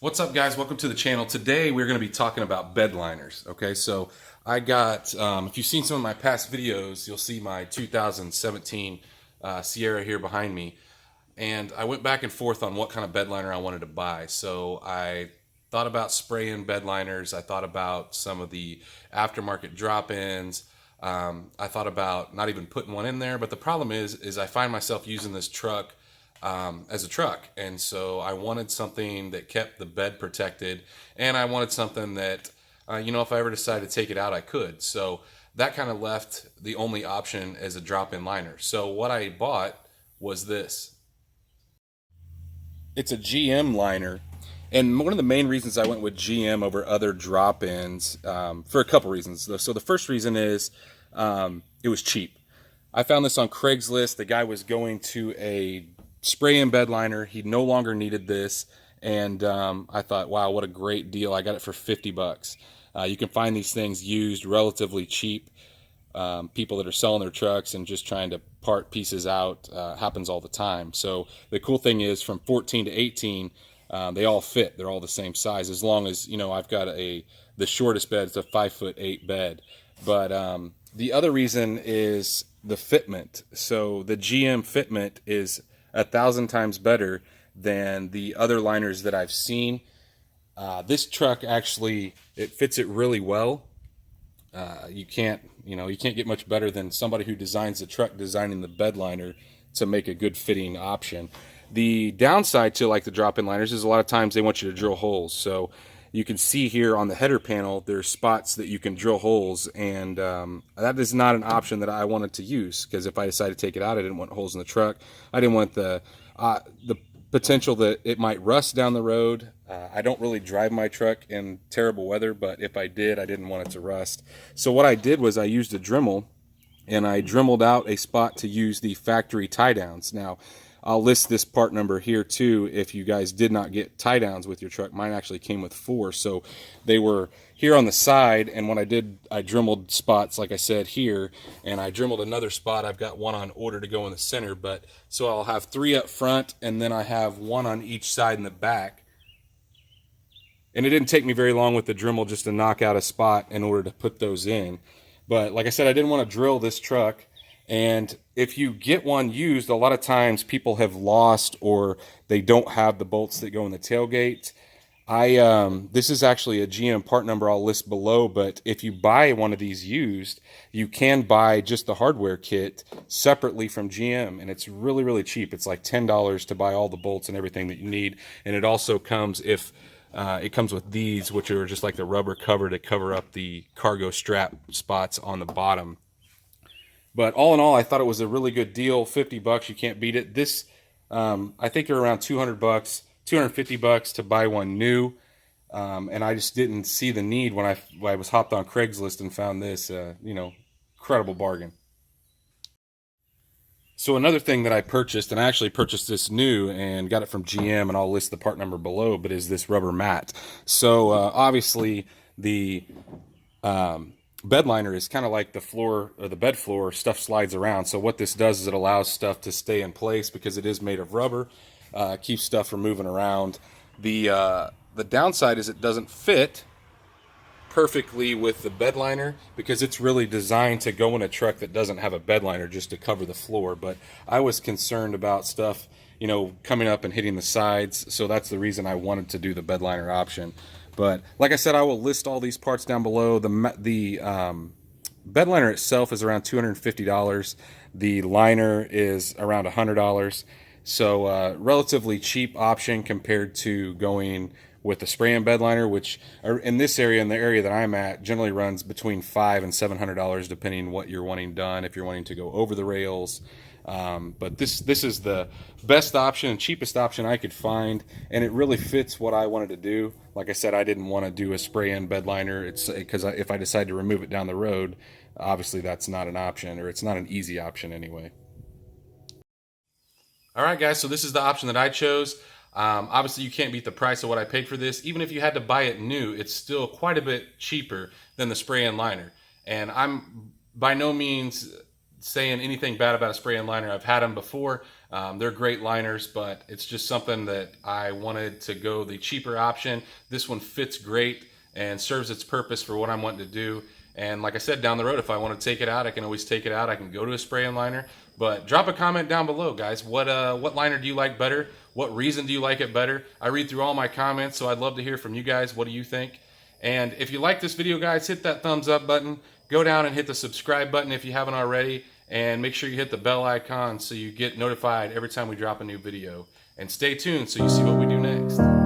What's up, guys? Welcome to the channel. Today we're going to be talking about bed liners. Okay, so I got, if you've seen some of my past videos, you'll see my 2017 Sierra here behind me. And I went back and forth on what kind of bed liner I wanted to buy. So I thought about spraying bed liners. I thought about some of the aftermarket drop-ins. I thought about not even putting one in there. But the problem is I find myself using this truck as a truck, and so I wanted something that kept the bed protected, and I wanted something that if I ever decided to take it out, I could. So that kind of left the only option as a drop-in liner. So what I bought was this. It's a GM liner, and one of the main reasons I went with GM over other drop-ins, for a couple reasons. So the first reason is it was cheap. I found this on Craigslist. The guy was going to a spray-in bed liner. He no longer needed this, and I thought, wow, what a great deal. I got it for 50 bucks. You can find these things used relatively cheap. People that are selling their trucks and just trying to part pieces out happens all the time. So the cool thing is, from 14 to 18, they all fit. They're all the same size, as long as, I've got the shortest bed. It's a 5'8" bed. But the other reason is the fitment. So the GM fitment is 1,000 times better than the other liners that I've seen. This truck actually, it fits it really well. You can't get much better than somebody who designs the truck designing the bed liner to make a good fitting option. The downside to like the drop-in liners is a lot of times they want you to drill holes. So you can see here on the header panel, there's spots that you can drill holes, and that is not an option that I wanted to use, because if I decided to take it out, I didn't want holes in the truck. I didn't want the potential that it might rust down the road. I don't really drive my truck in terrible weather, but if I did, I didn't want it to rust. So what I did was I used a Dremel, and I dremeled out a spot to use the factory tie downs. Now, I'll list this part number here too if you guys did not get tie downs with your truck. Mine actually came with 4, so they were here on the side, and when I dremeled spots, like I said, here, and I dremeled another spot. I've got one on order to go in the center, but so I'll have 3 up front, and then I have 1 on each side in the back. And it didn't take me very long with the Dremel just to knock out a spot in order to put those in. But like I said, I didn't want to drill this truck. And if you get one used, a lot of times people have lost, or they don't have the bolts that go in the tailgate. This is actually a GM part number I'll list below, but if you buy one of these used, you can buy just the hardware kit separately from GM, and it's really, really cheap. It's like $10 to buy all the bolts and everything that you need. And it also comes it comes with these, which are just like the rubber cover to cover up the cargo strap spots on the bottom. But all in all, I thought it was a really good deal. 50 bucks, you can't beat it. This, I think they're around 200 bucks, 250 bucks to buy one new. And I just didn't see the need when I was hopped on Craigslist and found this, incredible bargain. So another thing that I purchased, and I actually purchased this new and got it from GM, and I'll list the part number below, but is this rubber mat. So obviously the bed liner is kind of like the floor, or the bed floor, stuff slides around. So what this does is it allows stuff to stay in place because it is made of rubber, keeps stuff from moving around. The downside is it doesn't fit perfectly with the bed liner, because it's really designed to go in a truck that doesn't have a bed liner, just to cover the floor. But I was concerned about stuff, coming up and hitting the sides, so that's the reason I wanted to do the bed liner option. But like I said, I will list all these parts down below. The bed liner itself is around $250. The liner is around $100. So relatively cheap option compared to going with the spray-in bed liner, which in this area, in the area that I'm at, generally runs between $500 and $700, depending what you're wanting done, if you're wanting to go over the rails. But this is the best option and cheapest option I could find, and it really fits what I wanted to do. Like I said, I didn't want to do a spray-in bed liner. It's because if I decide to remove it down the road, obviously that's not an option, or it's not an easy option anyway. All right, guys, so this is the option that I chose. Obviously, you can't beat the price of what I paid for this. Even if you had to buy it new, it's still quite a bit cheaper than the spray-in liner. And I'm by no means saying anything bad about a spray-in liner. I've had them before. They're great liners, but it's just something that I wanted to go the cheaper option. This one fits great and serves its purpose for what I'm wanting to do. And like I said, down the road, if I want to take it out, I can always take it out. I can go to a spray-in liner. But drop a comment down below, guys. What liner do you like better? What reason do you like it better? I read through all my comments, so I'd love to hear from you guys. What do you think? And if you like this video, guys, hit that thumbs up button. Go down and hit the subscribe button if you haven't already. And make sure you hit the bell icon so you get notified every time we drop a new video. And stay tuned so you see what we do next.